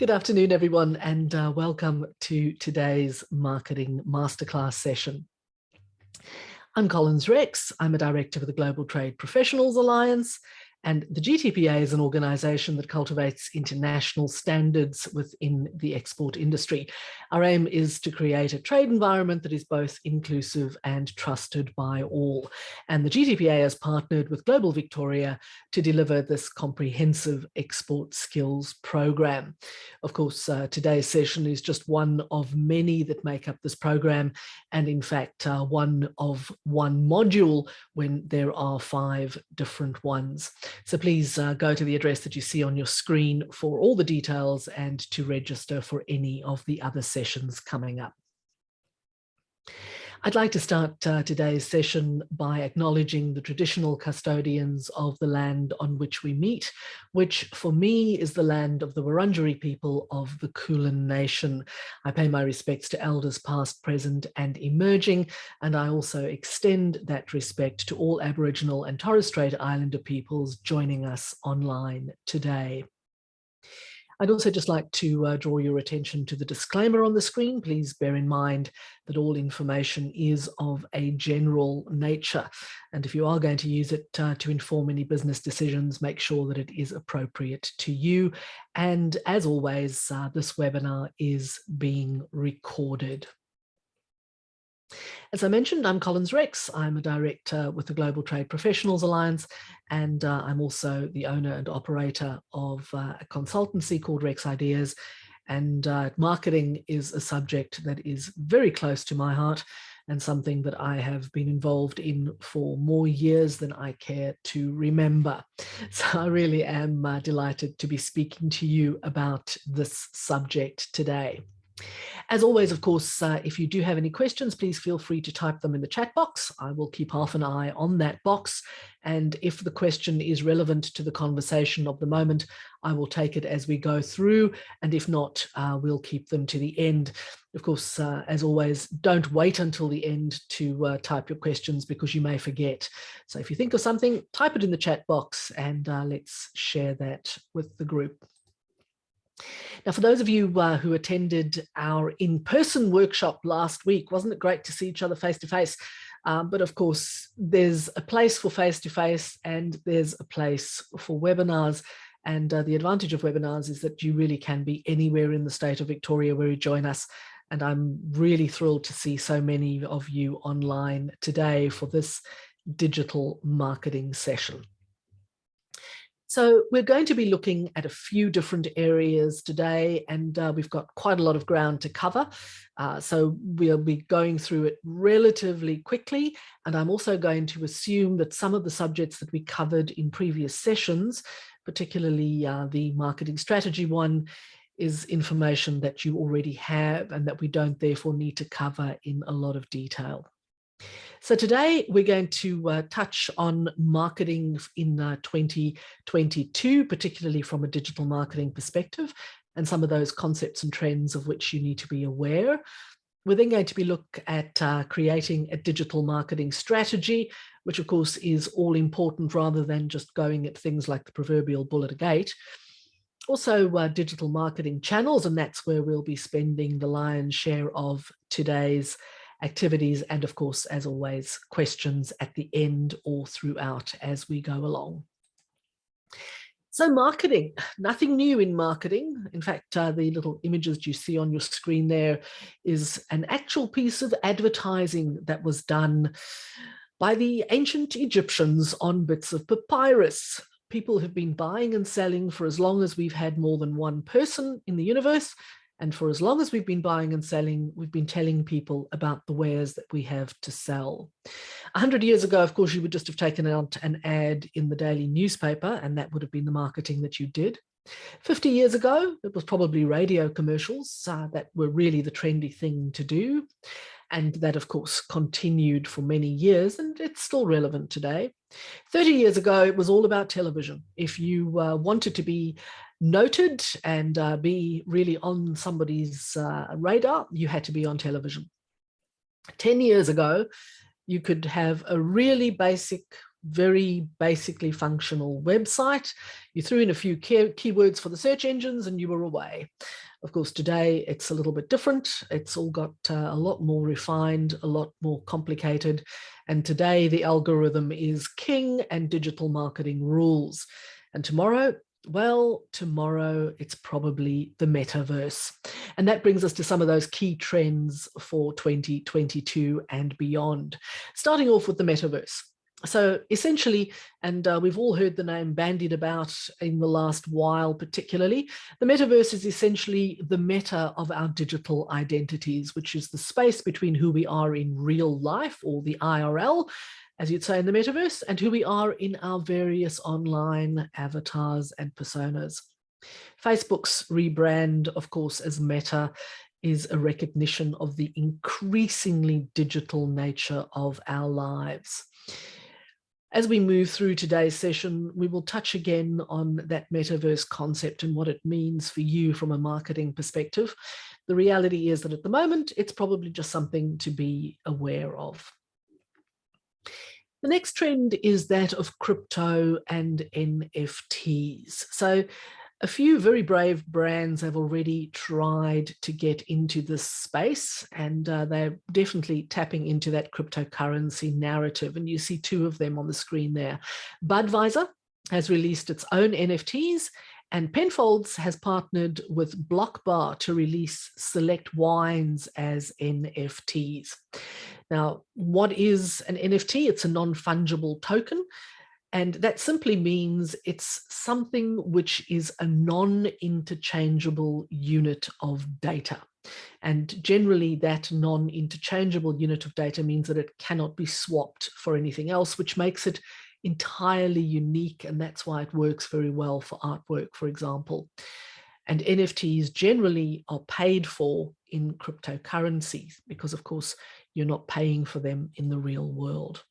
Good afternoon, everyone, and welcome to today's Marketing Masterclass session. I'm Collins Rex. I'm a director for the Global Trade Professionals Alliance, and the GTPA is an organisation that cultivates international standards within the export industry. Our aim is to create a trade environment that is both inclusive and trusted by all. And the GTPA has partnered with Global Victoria to deliver this comprehensive export skills program. Of course, today's session is just one of many that make up this program, and in fact, one module when there are 5 different ones. So please go to the address that you see on your screen for all the details and to register for any of the other sessions coming up. I'd like to start today's session by acknowledging the traditional custodians of the land on which we meet, which for me is the land of the Wurundjeri people of the Kulin Nation. I pay my respects to elders past, present and emerging, and I also extend that respect to all Aboriginal and Torres Strait Islander peoples joining us online today. I'd also just like to draw your attention to the disclaimer on the screen. Please bear in mind that all information is of a general nature. And if you are going to use it to inform any business decisions, make sure that it is appropriate to you. And as always, this webinar is being recorded. As I mentioned, I'm Collins Rex. I'm a director with the Global Trade Professionals Alliance, and I'm also the owner and operator of a consultancy called Rex Ideas. And marketing is a subject that is very close to my heart and something that I have been involved in for more years than I care to remember. So I really am delighted to be speaking to you about this subject today. As always, of course, if you do have any questions, please feel free to type them in the chat box. I will keep half an eye on that box. And if the question is relevant to the conversation of the moment, I will take it as we go through. And if not, we'll keep them to the end. Of course, as always, don't wait until the end to type your questions because you may forget. So if you think of something, type it in the chat box and let's share that with the group. Now, for those of you who attended our in-person workshop last week, wasn't it great to see each other face to face? But of course, there's a place for face-to-face and there's a place for webinars. And the advantage of webinars is that you really can be anywhere in the state of Victoria where you join us. And I'm really thrilled to see so many of you online today for this digital marketing session. So we're going to be looking at a few different areas today, and we've got quite a lot of ground to cover. So we'll be going through it relatively quickly, and I'm also going to assume that some of the subjects that we covered in previous sessions, particularly the marketing strategy one, is information that you already have and that we don't therefore need to cover in a lot of detail. So today we're going to touch on marketing in 2022, particularly from a digital marketing perspective, and some of those concepts and trends of which you need to be aware. We're then going to look at creating a digital marketing strategy, which of course is all important rather than just going at things like the proverbial bull at a gate. Also digital marketing channels, and that's where we'll be spending the lion's share of today's activities, and of course, as always, questions at the end or throughout as we go along. So marketing, nothing new in marketing. In fact, the little images you see on your screen there is an actual piece of advertising that was done by the ancient Egyptians on bits of papyrus. People have been buying and selling for as long as we've had more than one person in the universe. And for as long as we've been buying and selling, we've been telling people about the wares that we have to sell. 100 years ago, of course, you would just have taken out an ad in the daily newspaper, and that would have been the marketing that you did. 50 years ago, it was probably radio commercials that were really the trendy thing to do. And that, of course, continued for many years, and it's still relevant today. 30 years ago, it was all about television. If you wanted to be noted and be really on somebody's radar, you had to be on television. 10 years ago, you could have a really basic very basically functional website. You threw in a few keywords for the search engines and you were away. Of course, today it's a little bit different. It's all got a lot more refined, a lot more complicated. And today the algorithm is king and digital marketing rules. And tomorrow, well, tomorrow it's probably the metaverse. And that brings us to some of those key trends for 2022 and beyond. Starting off with the metaverse. So essentially, and we've all heard the name bandied about in the last while particularly, the metaverse is essentially the meta of our digital identities, which is the space between who we are in real life, or the IRL, as you'd say in the metaverse, and who we are in our various online avatars and personas. Facebook's rebrand, of course, as Meta is a recognition of the increasingly digital nature of our lives. As we move through today's session, we will touch again on that metaverse concept and what it means for you from a marketing perspective. The reality is that at the moment, it's probably just something to be aware of. The next trend is that of crypto and NFTs. So a few very brave brands have already tried to get into this space, and they're definitely tapping into that cryptocurrency narrative. And you see two of them on the screen there. Budweiser has released its own NFTs, and Penfolds has partnered with Block Bar to release select wines as NFTs. Now, what is an NFT? It's a non-fungible token. And that simply means it's something which is a non-interchangeable unit of data. And generally that non-interchangeable unit of data means that it cannot be swapped for anything else, which makes it entirely unique. And that's why it works very well for artwork, for example. And NFTs generally are paid for in cryptocurrencies because, of course, you're not paying for them in the real world.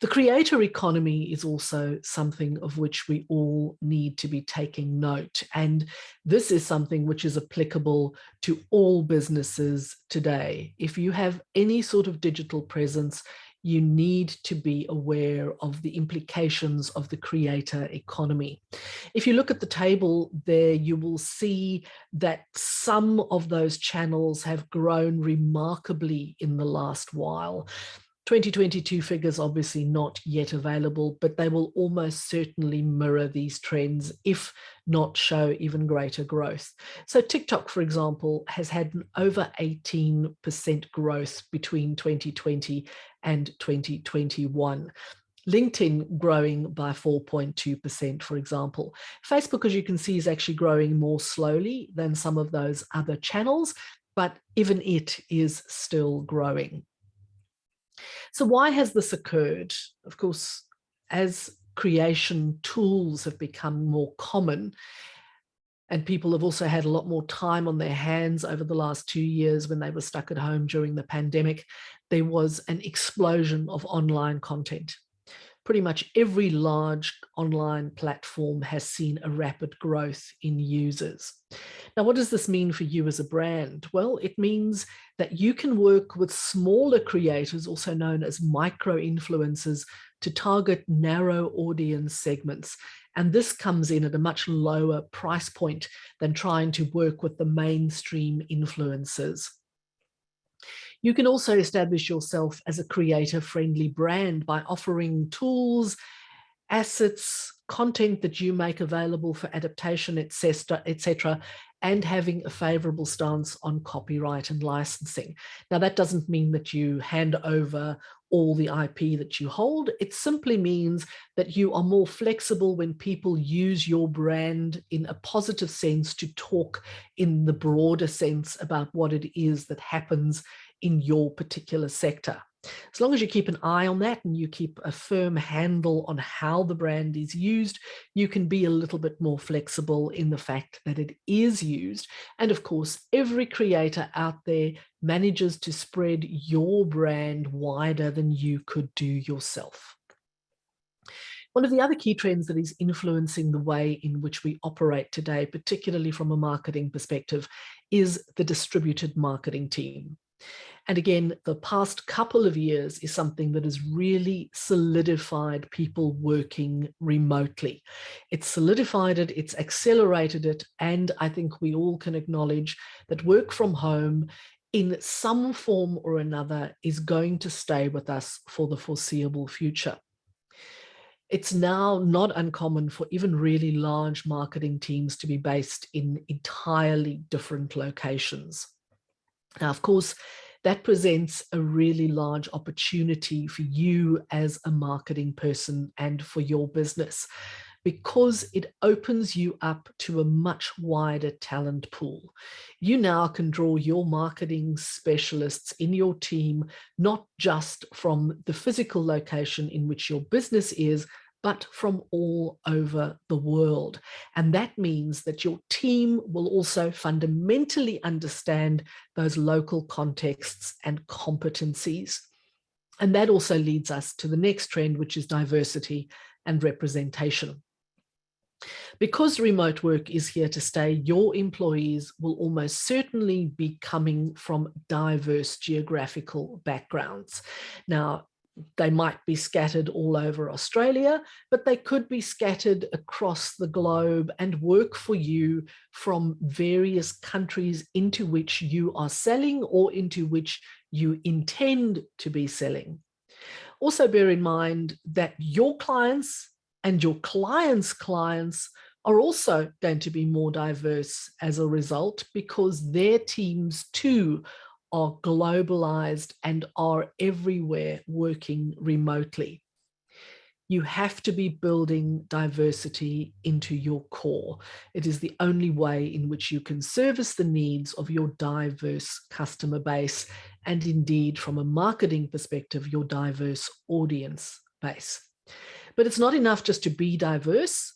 The creator economy is also something of which we all need to be taking note. And this is something which is applicable to all businesses today. If you have any sort of digital presence, you need to be aware of the implications of the creator economy. If you look at the table there, you will see that some of those channels have grown remarkably in the last while. 2022 figures obviously not yet available, but they will almost certainly mirror these trends, if not show even greater growth. So TikTok, for example, has had an over 18% growth between 2020 and 2021. LinkedIn growing by 4.2%, for example. Facebook, as you can see, is actually growing more slowly than some of those other channels, but even it is still growing. So why has this occurred? Of course, as creation tools have become more common, and people have also had a lot more time on their hands over the last 2 years when they were stuck at home during the pandemic, there was an explosion of online content. Pretty much every large online platform has seen a rapid growth in users. Now, what does this mean for you as a brand? Well, it means that you can work with smaller creators, also known as micro-influencers, to target narrow audience segments. And this comes in at a much lower price point than trying to work with the mainstream influencers. You can also establish yourself as a creator-friendly brand by offering tools, assets, content that you make available for adaptation, etc., and having a favorable stance on copyright and licensing. Now, that doesn't mean that you hand over all the IP that you hold. It simply means that you are more flexible when people use your brand in a positive sense to talk in the broader sense about what it is that happens in your particular sector. As long as you keep an eye on that and you keep a firm handle on how the brand is used, you can be a little bit more flexible in the fact that it is used. And of course, every creator out there manages to spread your brand wider than you could do yourself. One of the other key trends that is influencing the way in which we operate today, particularly from a marketing perspective, is the distributed marketing team. And again, the past couple of years is something that has really solidified people working remotely. It's solidified it, it's accelerated it, and I think we all can acknowledge that work from home in some form or another is going to stay with us for the foreseeable future. It's now not uncommon for even really large marketing teams to be based in entirely different locations. Now, of course, that presents a really large opportunity for you as a marketing person and for your business, because it opens you up to a much wider talent pool. You now can draw your marketing specialists in your team, not just from the physical location in which your business is, but from all over the world. And that means that your team will also fundamentally understand those local contexts and competencies. And that also leads us to the next trend, which is diversity and representation. Because remote work is here to stay, your employees will almost certainly be coming from diverse geographical backgrounds. Now, they might be scattered all over Australia, but they could be scattered across the globe and work for you from various countries into which you are selling or into which you intend to be selling. Also bear in mind that your clients and your clients' clients are also going to be more diverse as a result, because their teams too are globalized and are everywhere working remotely. You have to be building diversity into your core. It is the only way in which you can service the needs of your diverse customer base, and indeed, from a marketing perspective, your diverse audience base. But it's not enough just to be diverse.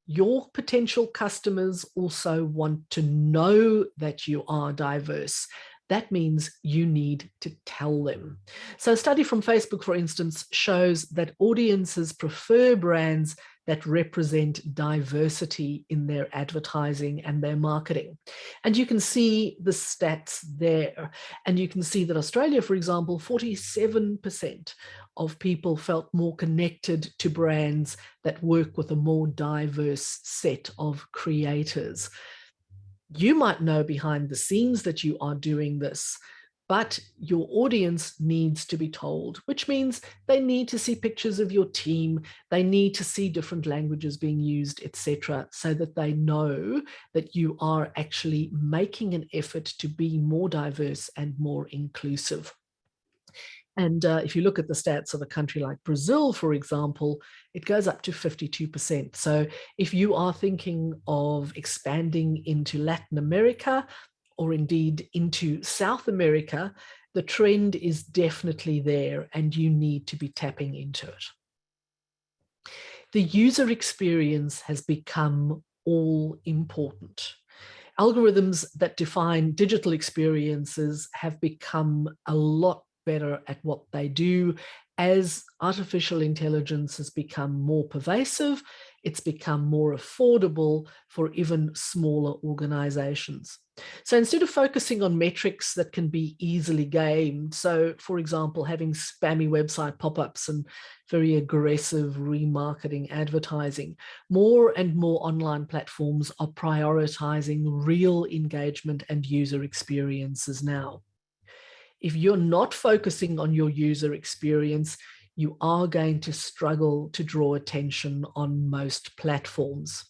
Your potential customers also want to know that you are diverse. That means you need to tell them. So a study from Facebook, for instance, shows that audiences prefer brands that represent diversity in their advertising and their marketing. And you can see the stats there. And you can see that Australia, for example, 47% of people felt more connected to brands that work with a more diverse set of creators. You might know behind the scenes that you are doing this, but your audience needs to be told, which means they need to see pictures of your team, they need to see different languages being used, etc., so that they know that you are actually making an effort to be more diverse and more inclusive. And if you look at the stats of a country like Brazil, for example, it goes up to 52%. So if you are thinking of expanding into Latin America, or indeed into South America, the trend is definitely there and you need to be tapping into it. The user experience has become all important. Algorithms that define digital experiences have become a lot better at what they do. As artificial intelligence has become more pervasive, it's become more affordable for even smaller organizations. So instead of focusing on metrics that can be easily gamed, so for example, having spammy website pop-ups and very aggressive remarketing advertising, more and more online platforms are prioritizing real engagement and user experiences now. If you're not focusing on your user experience, you are going to struggle to draw attention on most platforms.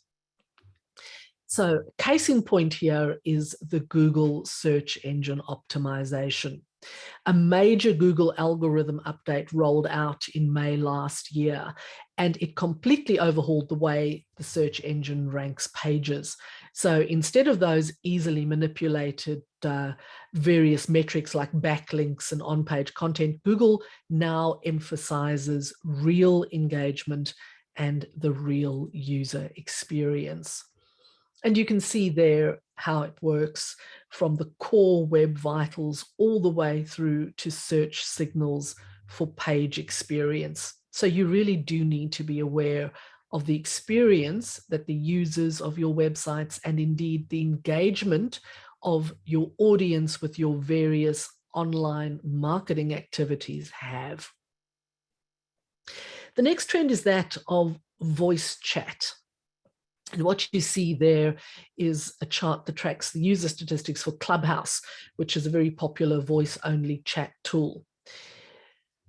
So case in point here is the Google search engine optimization. A major Google algorithm update rolled out in May last year, and it completely overhauled the way the search engine ranks pages. So instead of those easily manipulated various metrics like backlinks and on-page content, Google now emphasizes real engagement and the real user experience. And you can see there how it works from the core web vitals all the way through to search signals for page experience. So you really do need to be aware of the experience that the users of your websites and indeed the engagement of your audience with your various online marketing activities have. The next trend is that of voice chat. And what you see there is a chart that tracks the user statistics for Clubhouse, which is a very popular voice-only chat tool.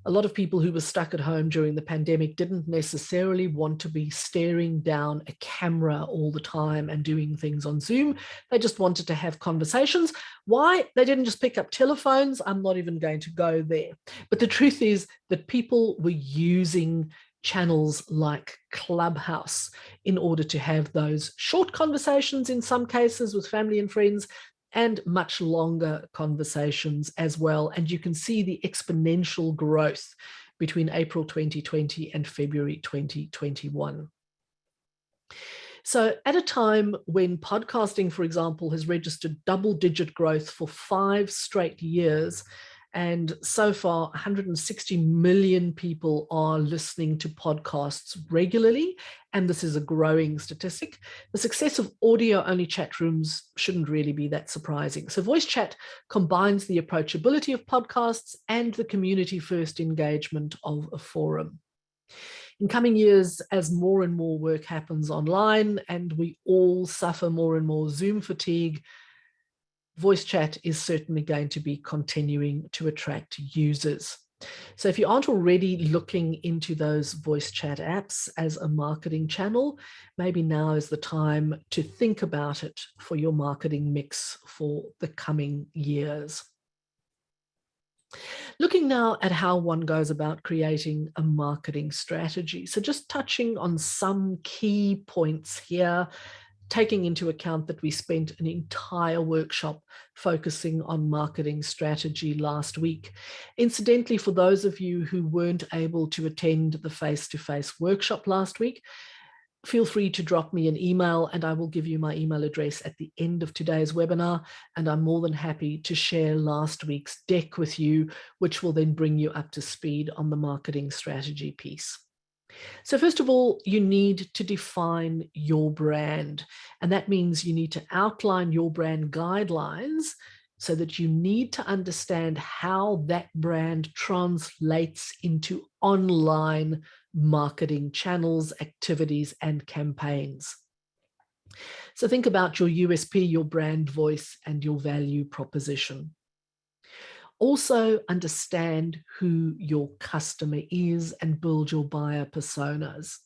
A lot of people who were stuck at home during the pandemic didn't necessarily want to be staring down a camera all the time and doing things on Zoom. They just wanted to have conversations. Why? They didn't just pick up telephones. I'm not even going to go there. But the truth is that people were using channels like Clubhouse in order to have those short conversations, in some cases with family and friends, and much longer conversations as well. And you can see the exponential growth between April 2020 and February 2021. So at a time when podcasting, for example, has registered double-digit growth for 5 straight years, and so far 160 million people are listening to podcasts regularly, and this is a growing statistic. The success of audio-only chat rooms shouldn't really be that surprising. So voice chat combines the approachability of podcasts and the community-first engagement of a forum. In coming years, as more and more work happens online and we all suffer more and more Zoom fatigue, voice chat is certainly going to be continuing to attract users. So if you aren't already looking into those voice chat apps as a marketing channel, maybe now is the time to think about it for your marketing mix for the coming years. Looking now at how one goes about creating a marketing strategy. So just touching on some key points here, taking into account that we spent an entire workshop focusing on marketing strategy last week. Incidentally, for those of you who weren't able to attend the face-to-face workshop last week, feel free to drop me an email and I will give you my email address at the end of today's webinar, and I'm more than happy to share last week's deck with you, which will then bring you up to speed on the marketing strategy piece. So first of all, you need to define your brand, and that means you need to outline your brand guidelines so that you need to understand how that brand translates into online marketing channels, activities, and campaigns. So think about your USP, your brand voice, and your value proposition. Also understand who your customer is and build your buyer personas.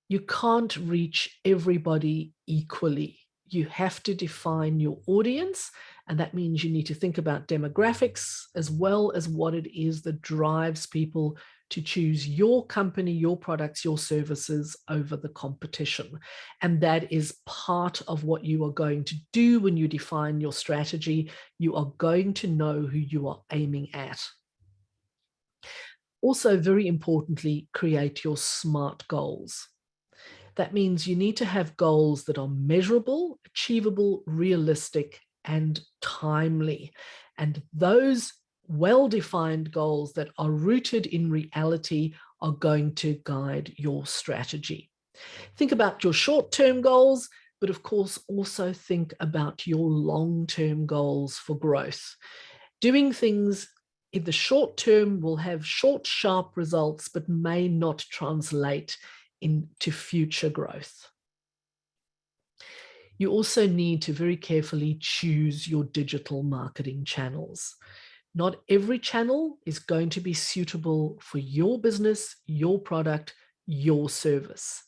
You can't reach everybody equally. You have to define your audience, and that means you need to think about demographics as well as what it is that drives people to choose your company, your products, your services over the competition. And that is part of what you are going to do when you define your strategy. You are going to know who you are aiming at. Also, very importantly, create your SMART goals. That means you need to have goals that are measurable, achievable, realistic, and timely. And those well-defined goals that are rooted in reality are going to guide your strategy. Think about your short-term goals, but of course also think about your long-term goals for growth. Doing things in the short term will have short, sharp results, but may not translate into future growth. You also need to very carefully choose your digital marketing channels. Not every channel is going to be suitable for your business, your product, your service.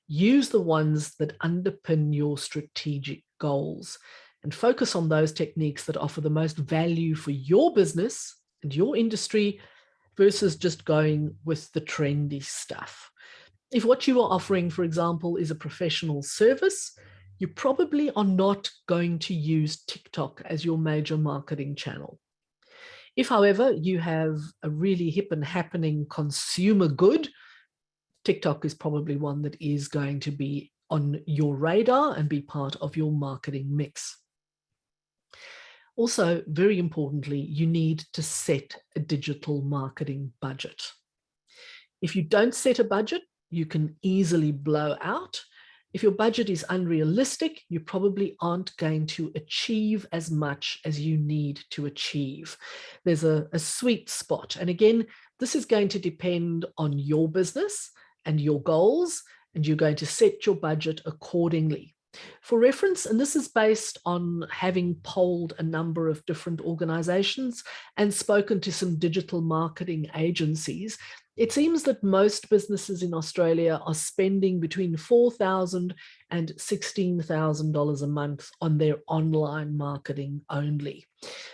Use the ones that underpin your strategic goals and focus on those techniques that offer the most value for your business and your industry versus just going with the trendy stuff. If what you are offering, for example, is a professional service, you probably are not going to use TikTok as your major marketing channel. If, however, you have a really hip and happening consumer good, TikTok is probably one that is going to be on your radar and be part of your marketing mix. Also, very importantly, you need to set a digital marketing budget. If you don't set a budget, you can easily blow out, If your budget is unrealistic, you probably aren't going to achieve as much as you need to achieve. There's a sweet spot. And again, this is going to depend on your business and your goals, and you're going to set your budget accordingly. For reference, and this is based on having polled a number of different organizations and spoken to some digital marketing agencies, it seems that most businesses in Australia are spending between $4,000 and $16,000 a month on their online marketing only.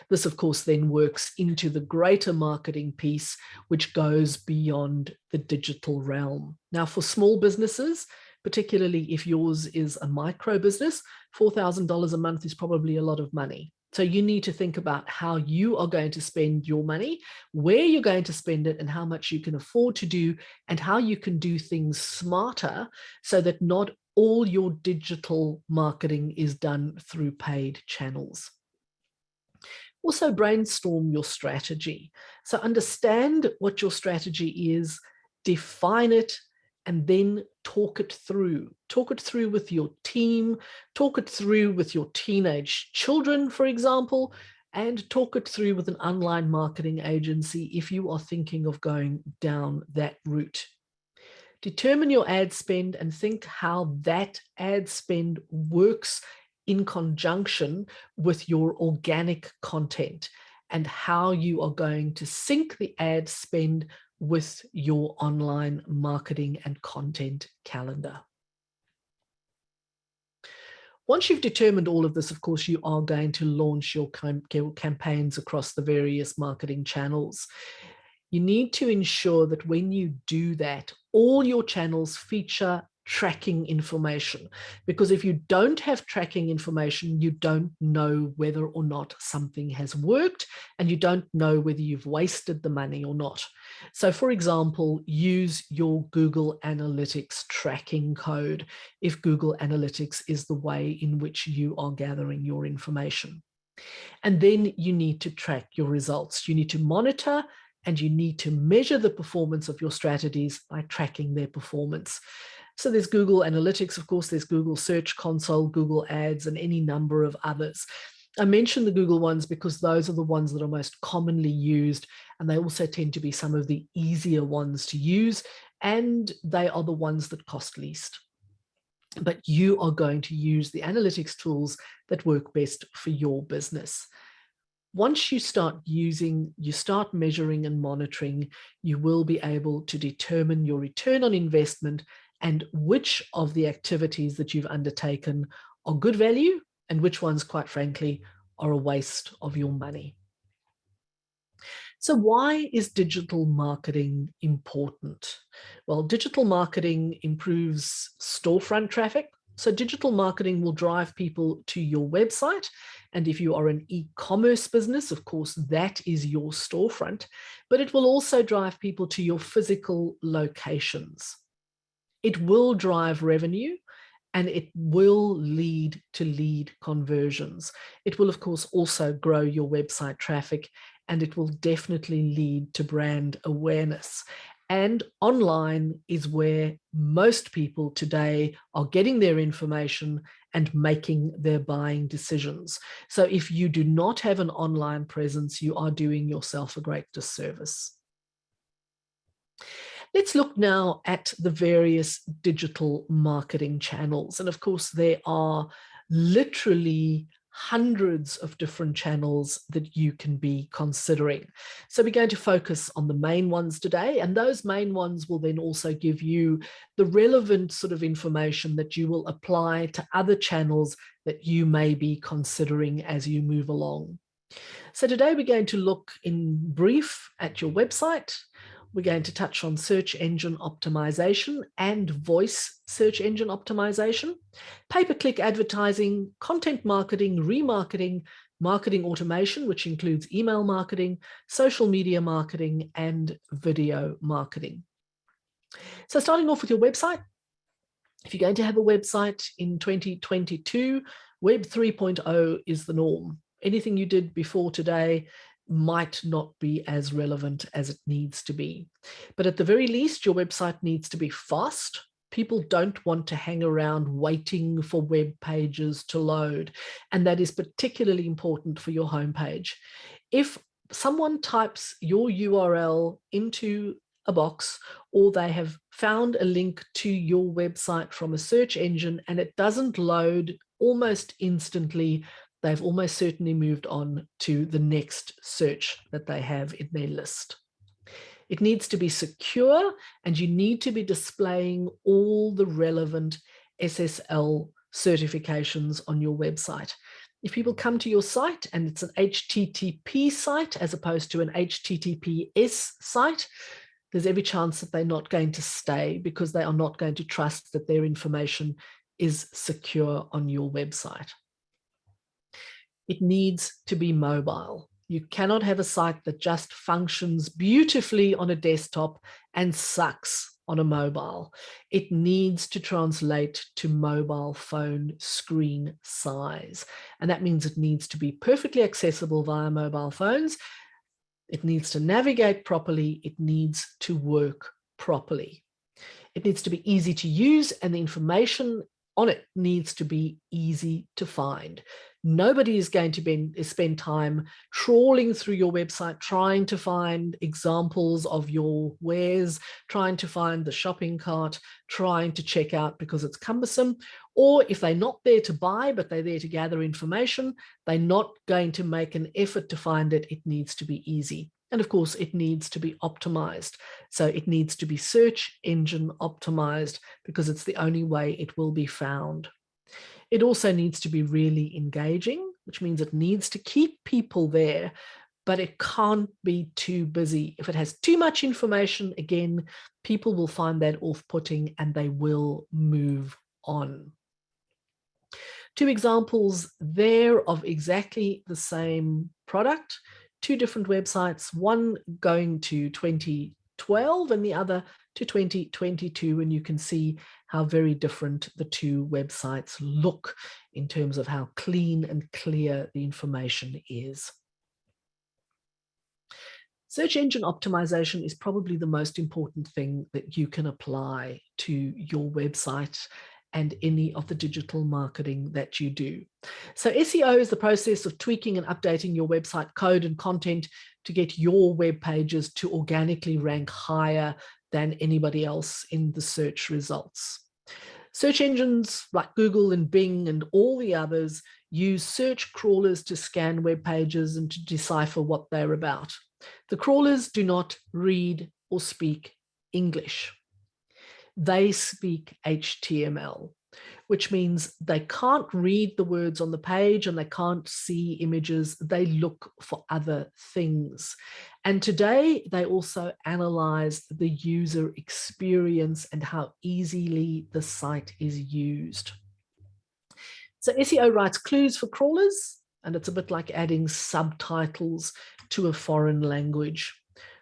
This, of course, then works into the greater marketing piece, which goes beyond the digital realm. Now, for small businesses, particularly if yours is a micro business, $4,000 a month is probably a lot of money. So you need to think about how you are going to spend your money, where you're going to spend it, and how much you can afford to do, and how you can do things smarter so that not all your digital marketing is done through paid channels. Also, brainstorm your strategy. So understand what your strategy is, define it, and then talk it through. Talk it through with your team, talk it through with your teenage children, for example, and talk it through with an online marketing agency if you are thinking of going down that route. Determine your ad spend and think how that ad spend works in conjunction with your organic content and how you are going to sync the ad spend with your online marketing and content calendar. Once you've determined all of this, of course, you are going to launch your campaigns across the various marketing channels. You need to ensure that when you do that, all your channels feature tracking information, because if you don't have tracking information, you don't know whether or not something has worked, and you don't know whether you've wasted the money or not. So, for example, use your Google Analytics tracking code if Google Analytics is the way in which you are gathering your information. And then you need to track your results. You need to monitor and you need to measure the performance of your strategies by tracking their performance. So there's Google Analytics, of course, there's Google Search Console, Google Ads, and any number of others. I mentioned the Google ones because those are the ones that are most commonly used, and they also tend to be some of the easier ones to use, and they are the ones that cost least. But you are going to use the analytics tools that work best for your business. Once you start using, you start measuring and monitoring, you will be able to determine your return on investment and which of the activities that you've undertaken are good value and which ones, quite frankly, are a waste of your money. So why is digital marketing important? Well, digital marketing improves storefront traffic. So digital marketing will drive people to your website. And if you are an e-commerce business, of course, that is your storefront, but it will also drive people to your physical locations. It will drive revenue and it will lead to lead conversions. It will, of course, also grow your website traffic, and it will definitely lead to brand awareness. And online is where most people today are getting their information and making their buying decisions. So if you do not have an online presence, you are doing yourself a great disservice. Let's look now at the various digital marketing channels. And of course, there are literally hundreds of different channels that you can be considering. So we're going to focus on the main ones today, and those main ones will then also give you the relevant sort of information that you will apply to other channels that you may be considering as you move along. So today we're going to look in brief at your website. We're going to touch on search engine optimization and voice search engine optimization, pay-per-click advertising, content marketing, remarketing, marketing automation, which includes email marketing, social media marketing, and video marketing. So starting off with your website, if you're going to have a website in 2022, Web 3.0 is the norm. Anything you did before today might not be as relevant as it needs to be. But at the very least, your website needs to be fast, People don't want to hang around waiting for web pages to load. And that is particularly important for your homepage. If someone types your URL into a box, or they have found a link to your website from a search engine and it doesn't load almost instantly, they've almost certainly moved on to the next search that they have in their list. It needs to be secure, and you need to be displaying all the relevant SSL certifications on your website. If people come to your site and it's an HTTP site as opposed to an HTTPS site, there's every chance that they're not going to stay, because they are not going to trust that their information is secure on your website. It needs to be mobile. You cannot have a site that just functions beautifully on a desktop and sucks on a mobile. It needs to translate to mobile phone screen size. And that means it needs to be perfectly accessible via mobile phones. It needs to navigate properly. It needs to work properly. It needs to be easy to use, and the information on it needs to be easy to find. Nobody is going to spend time trawling through your website, trying to find examples of your wares, trying to find the shopping cart, trying to check out because it's cumbersome. Or if they're not there to buy, but they're there to gather information, they're not going to make an effort to find it. It needs to be easy. And of course, it needs to be optimized. So it needs to be search engine optimized, because it's the only way it will be found. It also needs to be really engaging, which means it needs to keep people there, but it can't be too busy. If it has too much information, again, people will find that off-putting and they will move on. Two examples there of exactly the same product, two different websites, one going to 2012 and the other to 2022, and you can see how very different the two websites look in terms of how clean and clear the information is. Search engine optimization is probably the most important thing that you can apply to your website and any of the digital marketing that you do. So SEO is the process of tweaking and updating your website code and content to get your web pages to organically rank higher than anybody else in the search results. Search engines like Google and Bing and all the others use search crawlers to scan web pages and to decipher what they're about. The crawlers do not read or speak English. They speak HTML, which means they can't read the words on the page and they can't see images. They look for other things. And today they also analyze the user experience and how easily the site is used. So SEO writes clues for crawlers, and it's a bit like adding subtitles to a foreign language.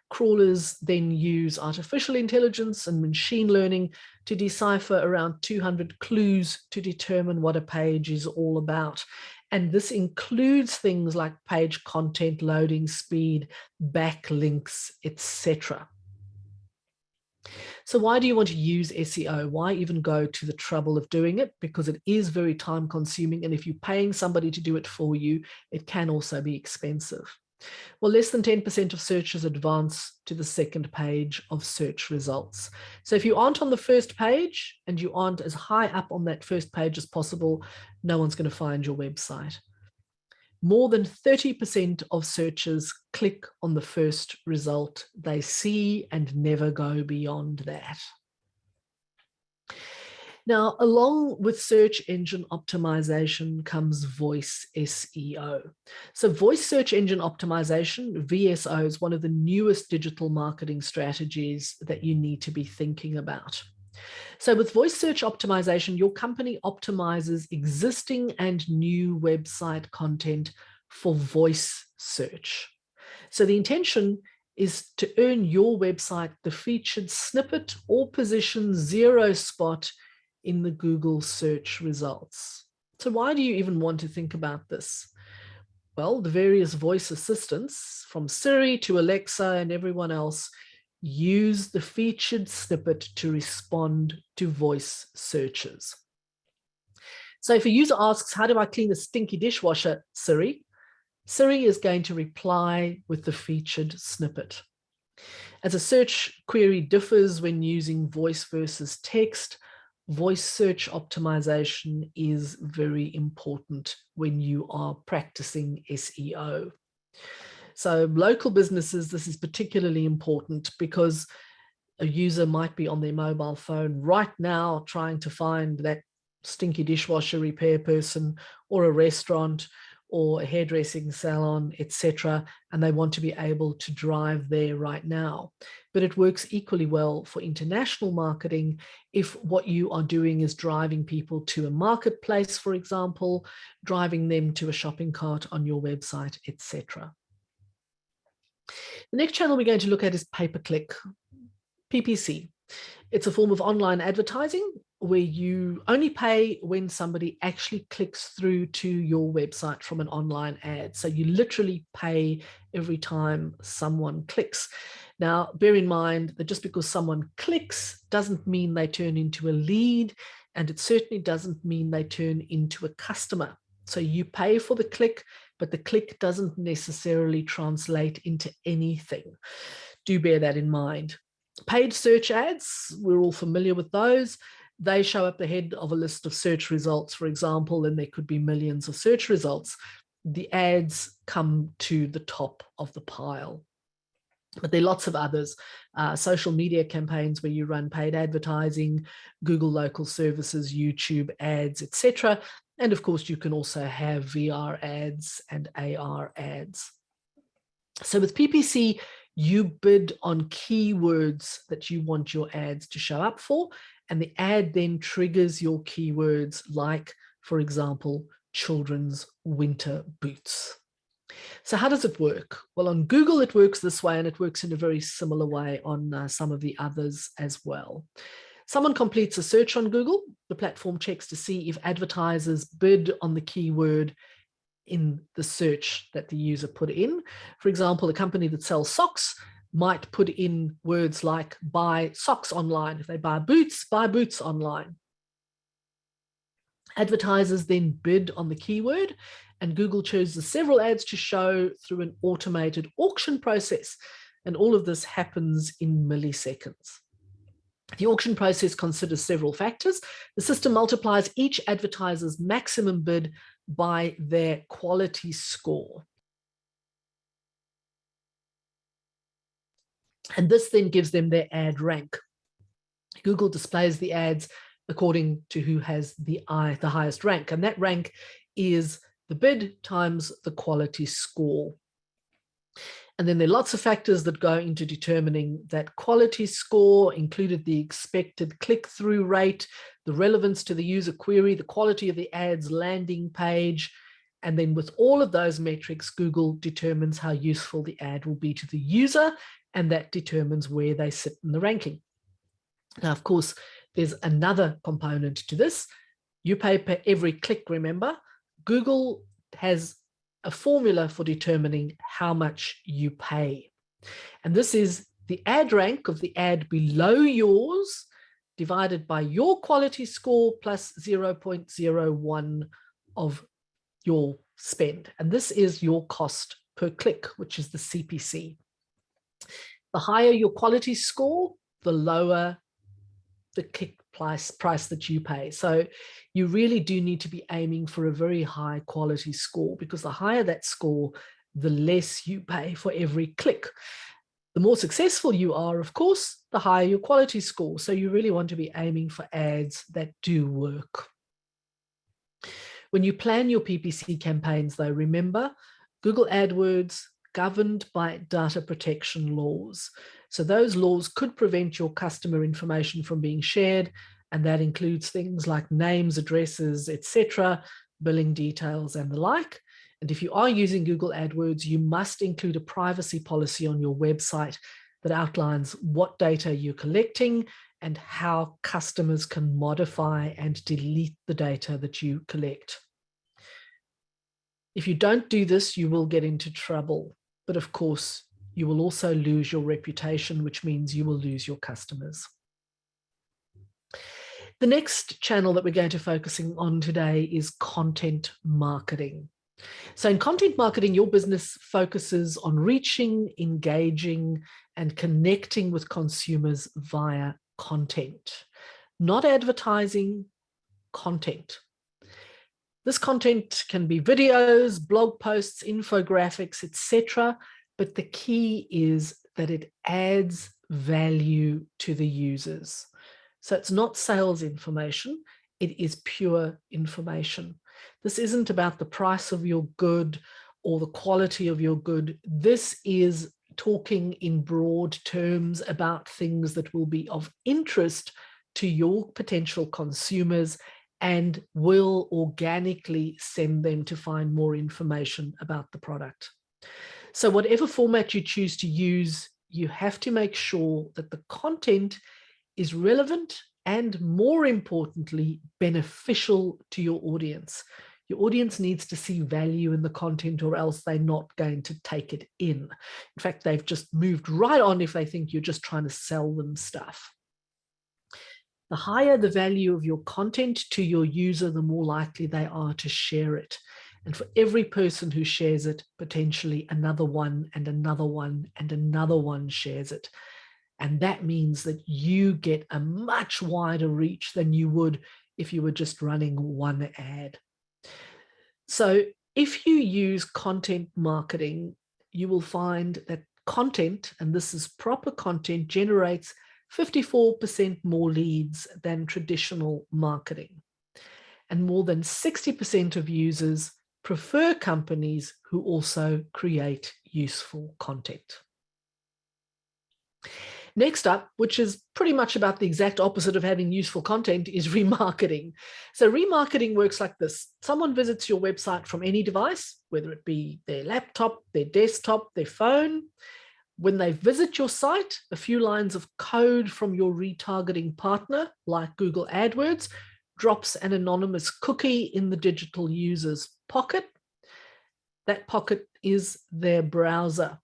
Crawlers then use artificial intelligence and machine learning to decipher around 200 clues to determine what a page is all about. And this includes things like page content, loading speed, backlinks, etc. So why do you want to use SEO? Why even go to the trouble of doing it? Because it is very time consuming. And if you're paying somebody to do it for you, it can also be expensive. Well, less than 10% of searches advance to the second page of search results. So if you aren't on the first page and you aren't as high up on that first page as possible, no one's going to find your website. More than 30% of searchers click on the first result they see and never go beyond that. Now, along with search engine optimization comes voice SEO. So voice search engine optimization, VSO, is one of the newest digital marketing strategies that you need to be thinking about. So with voice search optimization, your company optimizes existing and new website content for voice search. So the intention is to earn your website the featured snippet or position 0 spot in the Google search results. So why do you even want to think about this? Well, the various voice assistants from Siri to Alexa and everyone else use the featured snippet to respond to voice searches. So if a user asks, how do I clean a stinky dishwasher, Siri? Siri is going to reply with the featured snippet. As a search query differs when using voice versus text, voice search optimization is very important when you are practicing SEO. So local businesses, this is particularly important because a user might be on their mobile phone right now trying to find that stinky dishwasher repair person, or a restaurant or a hairdressing salon, etc., and they want to be able to drive there right now. But it works equally well for international marketing if what you are doing is driving people to a marketplace, for example, driving them to a shopping cart on your website, etc. The next channel we're going to look at is pay-per-click, PPC. It's a form of online advertising where you only pay when somebody actually clicks through to your website from an online ad. So you literally pay every time someone clicks. Now, bear in mind that just because someone clicks doesn't mean they turn into a lead, and it certainly doesn't mean they turn into a customer. So you pay for the click, but the click doesn't necessarily translate into anything. Do bear that in mind. Paid search ads, we're all familiar with those. They show up the head of a list of search results, for example, and there could be millions of search results. The ads come to the top of the pile. But there are lots of others, social media campaigns where you run paid advertising, Google local services, YouTube ads, etc. And of course, you can also have VR ads and AR ads. So with PPC, you bid on keywords that you want your ads to show up for, and the ad then triggers your keywords like, for example, children's winter boots. So how does it work? Well, on Google, it works this way, and it works in a very similar way on some of the others as well. Someone completes a search on Google. The platform checks to see if advertisers bid on the keyword in the search that the user put in. For example, a company that sells socks might put in words like buy socks online. If they buy boots online. Advertisers then bid on the keyword, and Google chooses several ads to show through an automated auction process. And all of this happens in milliseconds. The auction process considers several factors. The system multiplies each advertiser's maximum bid by their quality score. And this then gives them their ad rank. Google displays the ads according to who has the highest rank, and that rank is the bid times the quality score. And then there are lots of factors that go into determining that quality score, included the expected click-through rate, the relevance to the user query, the quality of the ad's landing page. And then with all of those metrics, Google determines how useful the ad will be to the user, and that determines where they sit in the ranking. Now, of course, there's another component to this. You pay per every click, remember. Google has a formula for determining how much you pay. And this is the ad rank of the ad below yours divided by your quality score plus 0.01 of your spend. And this is your cost per click, which is the CPC. The higher your quality score, the lower the click price that you pay. So you really do need to be aiming for a very high quality score, because the higher that score, the less you pay for every click. The more successful you are, of course, the higher your quality score. So you really want to be aiming for ads that do work. When you plan your PPC campaigns, though, remember, Google AdWords governed by data protection laws. So those laws could prevent your customer information from being shared, and that includes things like names, addresses, etc., billing details, and the like. And if you are using Google AdWords, you must include a privacy policy on your website that outlines what data you're collecting and how customers can modify and delete the data that you collect. If you don't do this, you will get into trouble. But of course, You will also lose your reputation, which means you will lose your customers. The next channel that we're going to focusing on today is content marketing. So in content marketing, your business focuses on reaching, engaging, and connecting with consumers via content, not advertising, content. This content can be videos, blog posts, infographics, etc. But the key is that it adds value to the users. So it's not sales information, it is pure information. This isn't about the price of your good or the quality of your good. This is talking in broad terms about things that will be of interest to your potential consumers and will organically send them to find more information about the product. So whatever format you choose to use, you have to make sure that the content is relevant and, more importantly, beneficial to your audience. Your audience needs to see value in the content, or else they're not going to take it in. In fact, they've just moved right on if they think you're just trying to sell them stuff. The higher the value of your content to your user, the more likely they are to share it. And for every person who shares it, potentially another one and another one and another one shares it. And that means that you get a much wider reach than you would if you were just running one ad. So if you use content marketing, you will find that content, and this is proper content, generates 54% more leads than traditional marketing. And more than 60% of users prefer companies who also create useful content. Next up, which is pretty much about the exact opposite of having useful content, is remarketing. So remarketing works like this. Someone visits your website from any device, whether it be their laptop, their desktop, their phone. When they visit your site, a few lines of code from your retargeting partner, like Google AdWords, drops an anonymous cookie in the digital user's pocket. That pocket is their browser.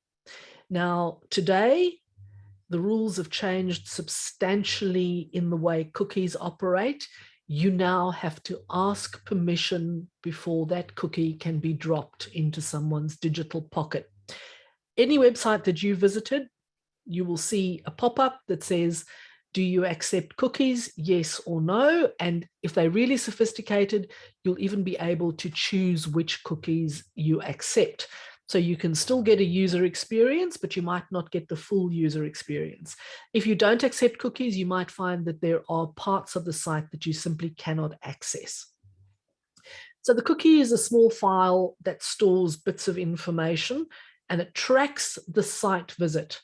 Now, today, the rules have changed substantially in the way cookies operate. You now have to ask permission before that cookie can be dropped into someone's digital pocket. Any website that you visited, you will see a pop-up that says, do you accept cookies? Yes or no. And if they're really sophisticated, you'll even be able to choose which cookies you accept. So you can still get a user experience, but you might not get the full user experience. If you don't accept cookies, you might find that there are parts of the site that you simply cannot access. So the cookie is a small file that stores bits of information and it tracks the site visit.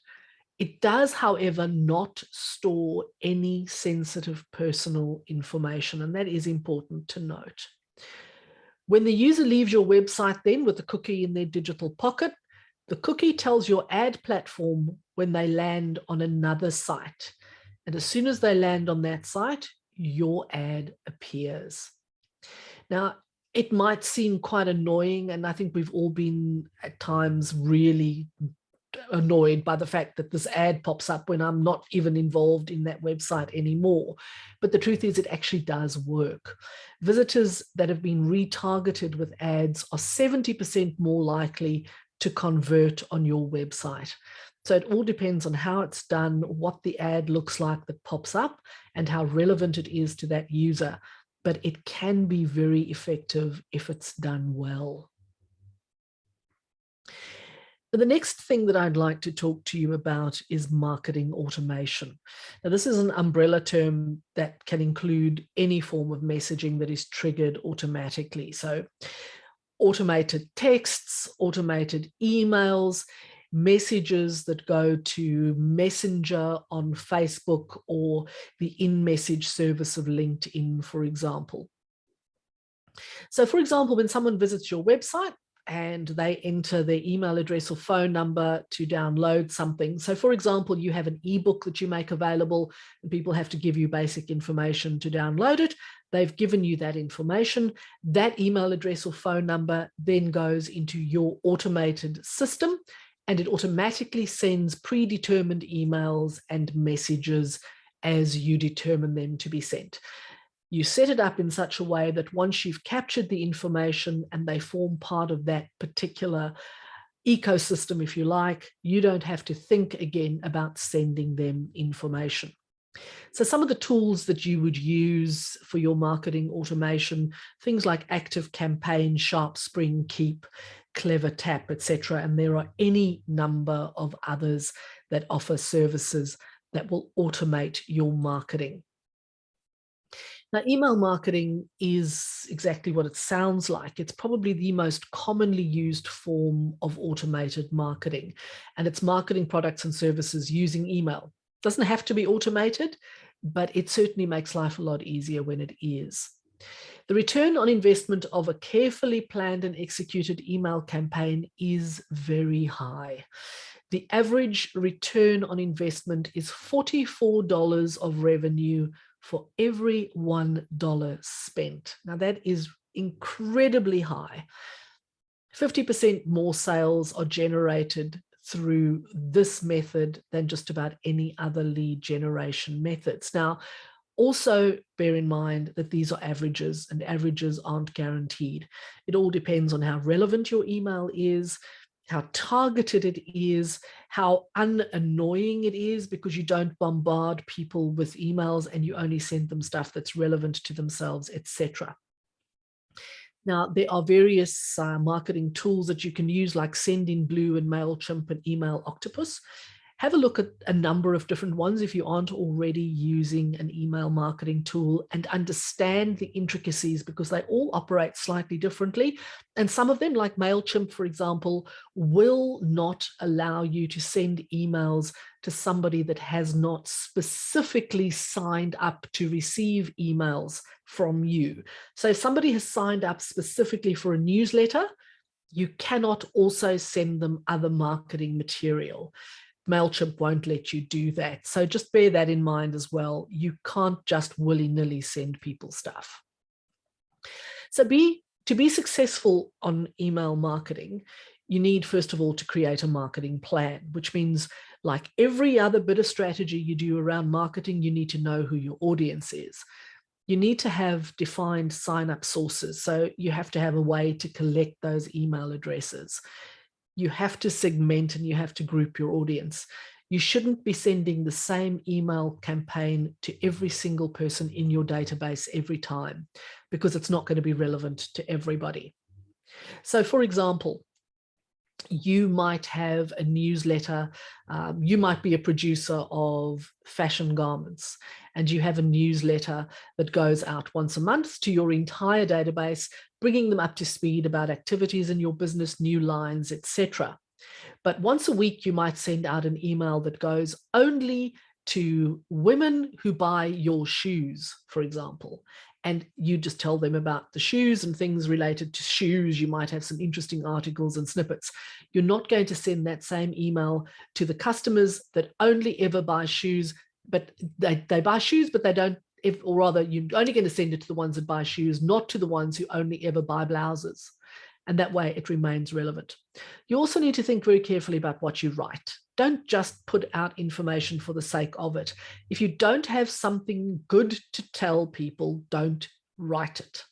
It does, however, not store any sensitive personal information, and that is important to note. When the user leaves your website then with the cookie in their digital pocket, the cookie tells your ad platform when they land on another site. And as soon as they land on that site, your ad appears. Now, it might seem quite annoying, and I think we've all been at times really annoyed by the fact that this ad pops up when I'm not even involved in that website anymore. But the truth is it actually does work. Visitors that have been retargeted with ads are 70% more likely to convert on your website. So it all depends on how it's done, what the ad looks like that pops up, and how relevant it is to that user. But it can be very effective if it's done well. The next thing that I'd like to talk to you about is marketing automation. Now, this is an umbrella term that can include any form of messaging that is triggered automatically. So automated texts, automated emails, messages that go to Messenger on Facebook or the in-message service of LinkedIn, for example. So for example, when someone visits your website, and they enter their email address or phone number to download something. So for example, you have an ebook that you make available and people have to give you basic information to download it. They've given you that information. That email address or phone number then goes into your automated system and it automatically sends predetermined emails and messages as you determine them to be sent. You set it up in such a way that once you've captured the information and they form part of that particular ecosystem, if you like, you don't have to think again about sending them information. So some of the tools that you would use for your marketing automation, things like Active Campaign, Sharp Spring, Keep, Clever Tap, etc. And there are any number of others that offer services that will automate your marketing. Now, email marketing is exactly what it sounds like. It's probably the most commonly used form of automated marketing, and it's marketing products and services using email. It doesn't have to be automated, but it certainly makes life a lot easier when it is. The return on investment of a carefully planned and executed email campaign is very high. The average return on investment is $44 of revenue for every $1 spent. Now that is incredibly high. 50% more sales are generated through this method than just about any other lead generation methods. Now, also bear in mind that these are averages, and averages aren't guaranteed. It all depends on how relevant your email is, how targeted it is, how unannoying it is, because you don't bombard people with emails and you only send them stuff that's relevant to themselves, etc. Now, there are various marketing tools that you can use, like Sendinblue and MailChimp and Email Octopus. Have a look at a number of different ones if you aren't already using an email marketing tool, and understand the intricacies, because they all operate slightly differently. And some of them, like MailChimp, for example, will not allow you to send emails to somebody that has not specifically signed up to receive emails from you. So if somebody has signed up specifically for a newsletter, you cannot also send them other marketing material. MailChimp won't let you do that. So just bear that in mind as well. You can't just willy-nilly send people stuff. So to be successful on email marketing, you need, first of all, to create a marketing plan, which means, like every other bit of strategy you do around marketing, you need to know who your audience is. You need to have defined sign-up sources. So you have to have a way to collect those email addresses. You have to segment and you have to group your audience. You shouldn't be sending the same email campaign to every single person in your database every time, because it's not going to be relevant to everybody. So, for example, you might have a newsletter. You might be a producer of fashion garments, and you have a newsletter that goes out once a month to your entire database, bringing them up to speed about activities in your business, new lines, etc. But once a week, you might send out an email that goes only to women who buy your shoes, for example. And you just tell them about the shoes and things related to shoes. You might have some interesting articles and snippets. You're not going to send that same email to the customers that only ever buy shoes, but they buy shoes, but they don't, or rather, you're only going to send it to the ones that buy shoes, not to the ones who only ever buy blouses. And that way it remains relevant. You also need to think very carefully about what you write. Don't just put out information for the sake of it. If you don't have something good to tell people, don't write it.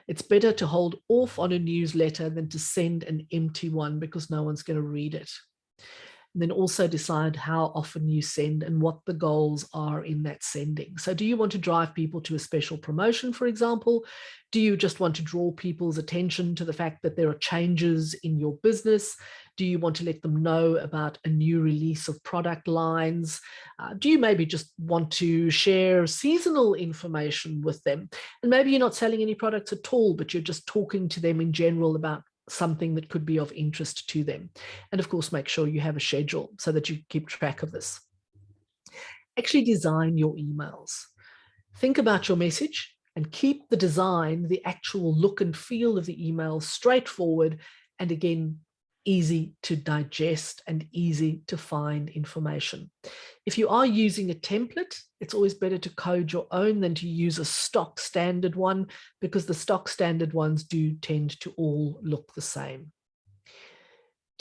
It's better to hold off on a newsletter than to send an empty one, because no one's going to read it. And then also decide how often you send and what the goals are in that sending. So do you want to drive people to a special promotion, for example? Do you just want to draw people's attention to the fact that there are changes in your business? Do you want to let them know about a new release of product lines? Do you maybe just want to share seasonal information with them? And maybe you're not selling any products at all, but you're just talking to them in general about something that could be of interest to them. And of course, make sure you have a schedule so that you keep track of this. Actually design your emails. Think about your message and keep the design, the actual look and feel of the email straightforward, and again, easy to digest and easy to find information. If you are using a template, it's always better to code your own than to use a stock standard one, because the stock standard ones do tend to all look the same.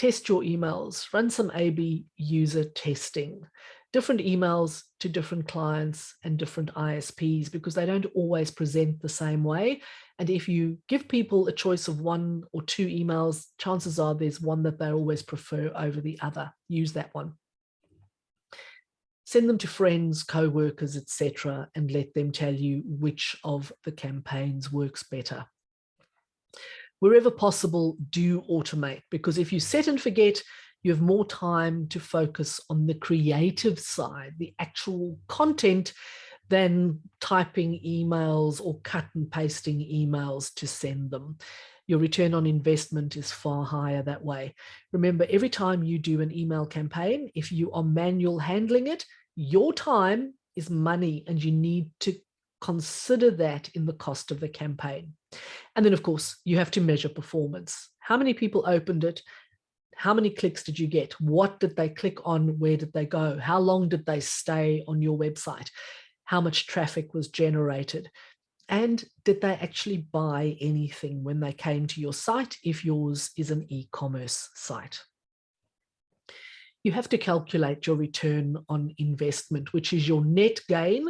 test your emails, run some A/B user testing, different emails to different clients and different ISPs, because they don't always present the same way. And if you give people a choice of 1 or 2 emails, chances are there's one that they always prefer over the other. Use that one. Send them to friends, co-workers, etc., and let them tell you which of the campaigns works better. Wherever possible, do automate, because if you set and forget, you have more time to focus on the creative side, the actual content, than typing emails or cut and pasting emails to send them. Your return on investment is far higher that way. Remember, every time you do an email campaign, if you are manual handling it, your time is money, and you need to consider that in the cost of the campaign. And then, of course, you have to measure performance. How many people opened it? How many clicks did you get? What did they click on? Where did they go? How long did they stay on your website? How much traffic was generated? And did they actually buy anything when they came to your site, if yours is an e-commerce site? You have to calculate your return on investment, which is your net gain,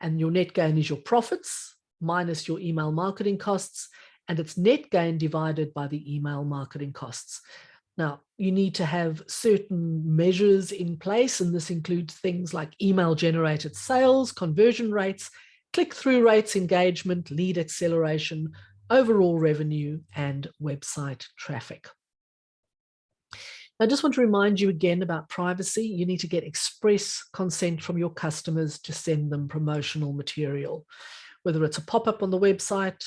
and your net gain is your profits minus your email marketing costs, and it's net gain divided by the email marketing costs. Now, you need to have certain measures in place, and this includes things like email generated sales, conversion rates, click-through rates, engagement, lead acceleration, overall revenue, and website traffic. I just want to remind you again about privacy. You need to get express consent from your customers to send them promotional material. Whether it's a pop-up on the website,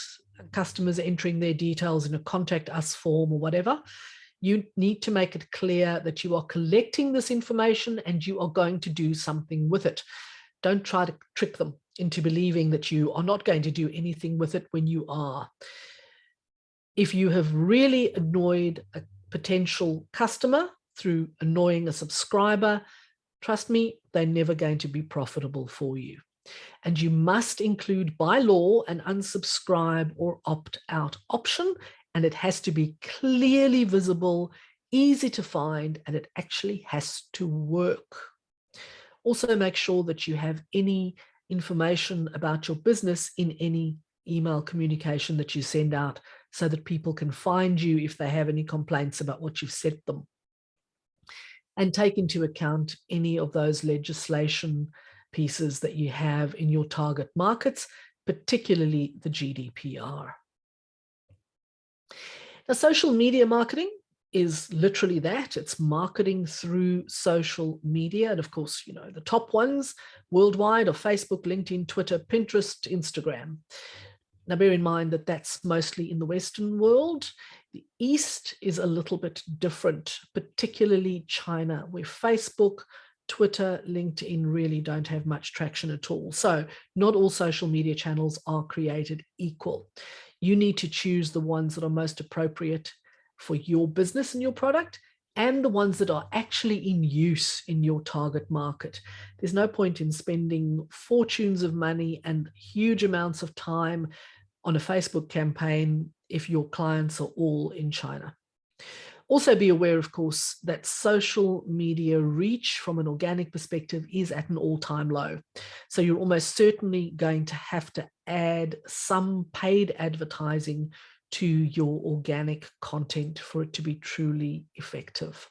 customers entering their details in a contact us form or whatever, you need to make it clear that you are collecting this information and you are going to do something with it. Don't try to trick them into believing that you are not going to do anything with it when you are. If you have really annoyed a potential customer through annoying a subscriber, trust me, they're never going to be profitable for you. And you must include by law an unsubscribe or opt-out option, and it has to be clearly visible, easy to find, and it actually has to work. Also, make sure that you have any information about your business in any email communication that you send out, so that people can find you if they have any complaints about what you've sent them. And take into account any of those legislation pieces that you have in your target markets, particularly the GDPR. Now, social media marketing is literally that. It's marketing through social media. And of course, you know, the top ones worldwide are Facebook, LinkedIn, Twitter, Pinterest, Instagram. Now, bear in mind that that's mostly in the Western world. The East is a little bit different, particularly China, where Facebook, Twitter, LinkedIn really don't have much traction at all. So not all social media channels are created equal. You need to choose the ones that are most appropriate for your business and your product, and the ones that are actually in use in your target market. There's no point in spending fortunes of money and huge amounts of time on a Facebook campaign if your clients are all in China. Also be aware, of course, that social media reach from an organic perspective is at an all-time low. So you're almost certainly going to have to add some paid advertising to your organic content for it to be truly effective.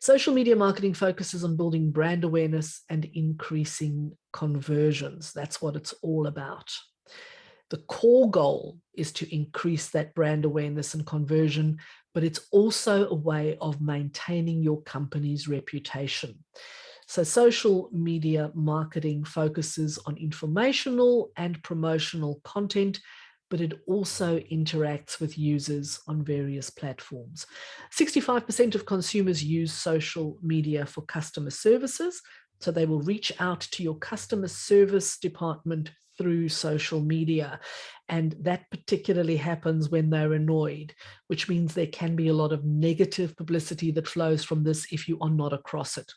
Social media marketing focuses on building brand awareness and increasing conversions. That's what it's all about. The core goal is to increase that brand awareness and conversion, but it's also a way of maintaining your company's reputation. So social media marketing focuses on informational and promotional content, but it also interacts with users on various platforms. 65% of consumers use social media for customer services, so they will reach out to your customer service department through social media. And that particularly happens when they're annoyed, which means there can be a lot of negative publicity that flows from this if you are not across it.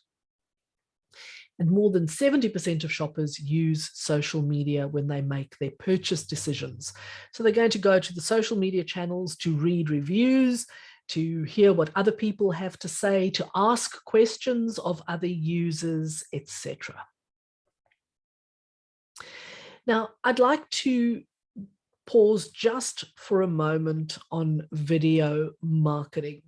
And more than 70% of shoppers use social media when they make their purchase decisions. So they're going to go to the social media channels to read reviews, to hear what other people have to say, to ask questions of other users, etc. Now, I'd like to pause just for a moment on video marketing.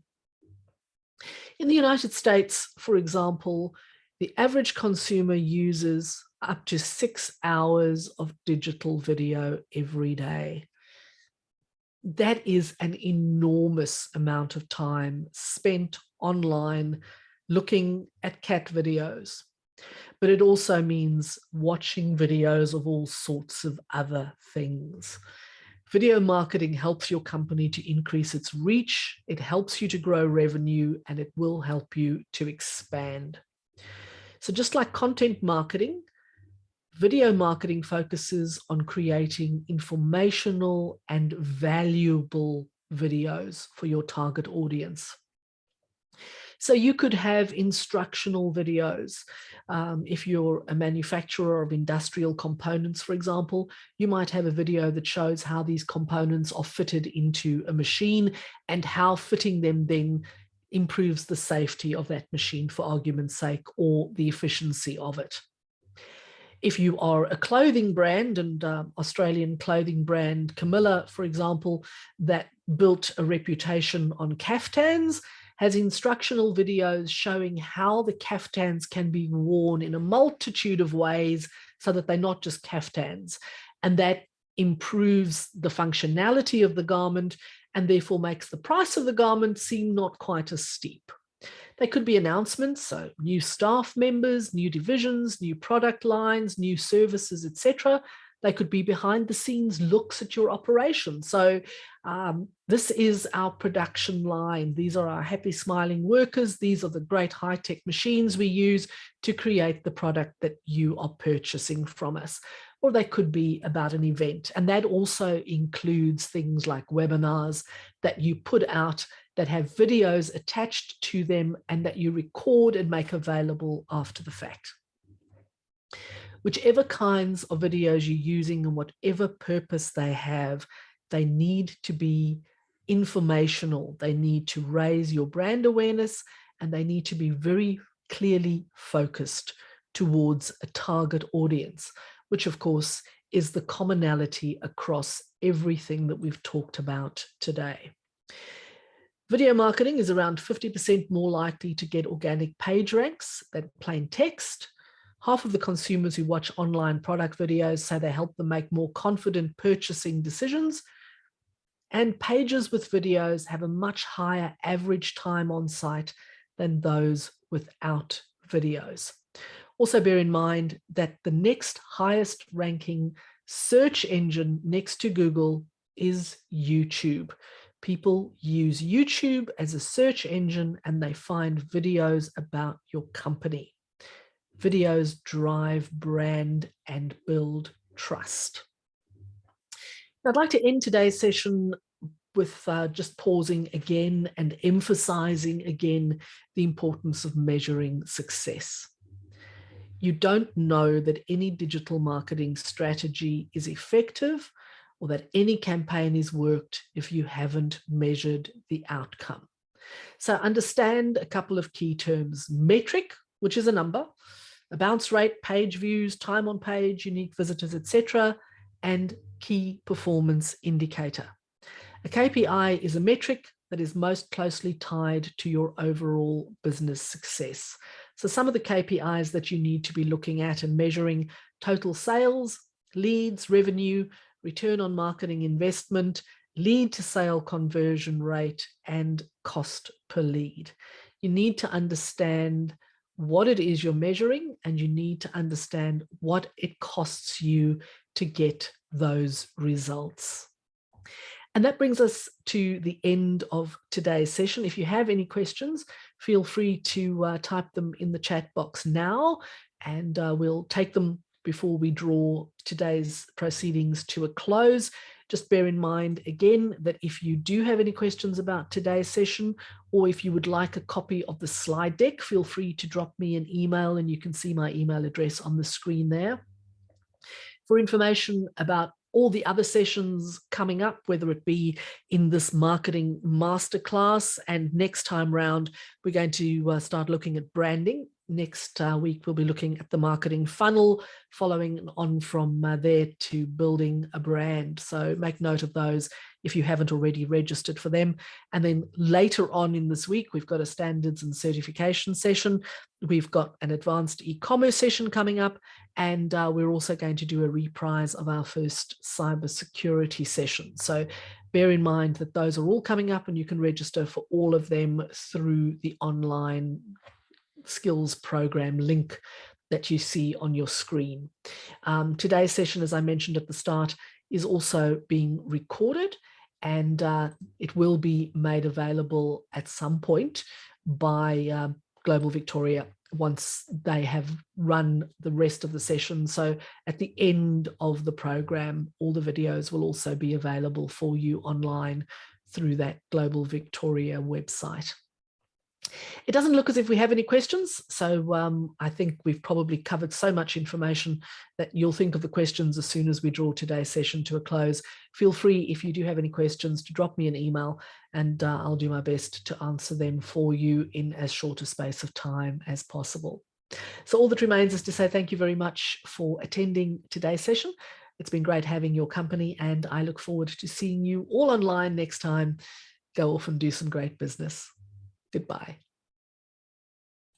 In the United States, for example, the average consumer uses up to 6 hours of digital video every day. That is an enormous amount of time spent online looking at cat videos. But it also means watching videos of all sorts of other things. Video marketing helps your company to increase its reach, it helps you to grow revenue, and it will help you to expand. So just like content marketing, video marketing focuses on creating informational and valuable videos for your target audience. So you could have instructional videos. If you're a manufacturer of industrial components, for example, you might have a video that shows how these components are fitted into a machine and how fitting them then improves the safety of that machine, for argument's sake, or the efficiency of it. If you are a clothing brand, and Australian clothing brand Camilla, for example, that built a reputation on caftans, has instructional videos showing how the caftans can be worn in a multitude of ways so that they're not just caftans. And that improves the functionality of the garment and therefore makes the price of the garment seem not quite as steep. They could be announcements, so new staff members, new divisions, new product lines, new services, etc. They could be behind the scenes looks at your operation. So this is our production line. These are our happy, smiling workers. These are the great high-tech machines we use to create the product that you are purchasing from us. Or they could be about an event. And that also includes things like webinars that you put out that have videos attached to them and that you record and make available after the fact. Whichever kinds of videos you're using and whatever purpose they have, they need to be informational. They need to raise your brand awareness, and they need to be very clearly focused towards a target audience, which of course is the commonality across everything that we've talked about today. Video marketing is around 50% more likely to get organic page ranks than plain text. Half of the consumers who watch online product videos say they help them make more confident purchasing decisions. And pages with videos have a much higher average time on site than those without videos. Also bear in mind that the next highest ranking search engine next to Google is YouTube. People use YouTube as a search engine and they find videos about your company. Videos drive brand and build trust. I'd like to end today's session with just pausing again and emphasizing again the importance of measuring success. You don't know that any digital marketing strategy is effective or that any campaign is worked if you haven't measured the outcome. So understand a couple of key terms: metric, which is a number, a bounce rate, page views, time on page, unique visitors, etc., and key performance indicator. A KPI is a metric that is most closely tied to your overall business success. So some of the KPIs that you need to be looking at and measuring: total sales, leads, revenue, return on marketing investment, lead to sale conversion rate, and cost per lead. You need to understand what it is you're measuring, and you need to understand what it costs you to get those results. And that brings us to the end of today's session. If you have any questions, feel free to type them in the chat box now, and we'll take them before we draw today's proceedings to a close. Just bear in mind again that if you do have any questions about today's session, or if you would like a copy of the slide deck, feel free to drop me an email, and you can see my email address on the screen there. For information about all the other sessions coming up, whether it be in this marketing masterclass, and next time round, we're going to start looking at branding. Next week, we'll be looking at the marketing funnel, following on from there to building a brand. So make note of those if you haven't already registered for them. And then later on in this week, we've got a standards and certification session. We've got an advanced e-commerce session coming up, and we're also going to do a reprise of our first cybersecurity session. So bear in mind that those are all coming up, and you can register for all of them through the online skills program link that you see on your screen. Today's session, as I mentioned at the start, is also being recorded, and it will be made available at some point by Global Victoria once they have run the rest of the session. So at the end of the program, all the videos will also be available for you online through that Global Victoria website. It doesn't look as if we have any questions, so I think we've probably covered so much information that you'll think of the questions as soon as we draw today's session to a close. Feel free, if you do have any questions, to drop me an email, and I'll do my best to answer them for you in as short a space of time as possible. So all that remains is to say thank you very much for attending today's session. It's been great having your company, and I look forward to seeing you all online next time. Go off and do some great business. Goodbye.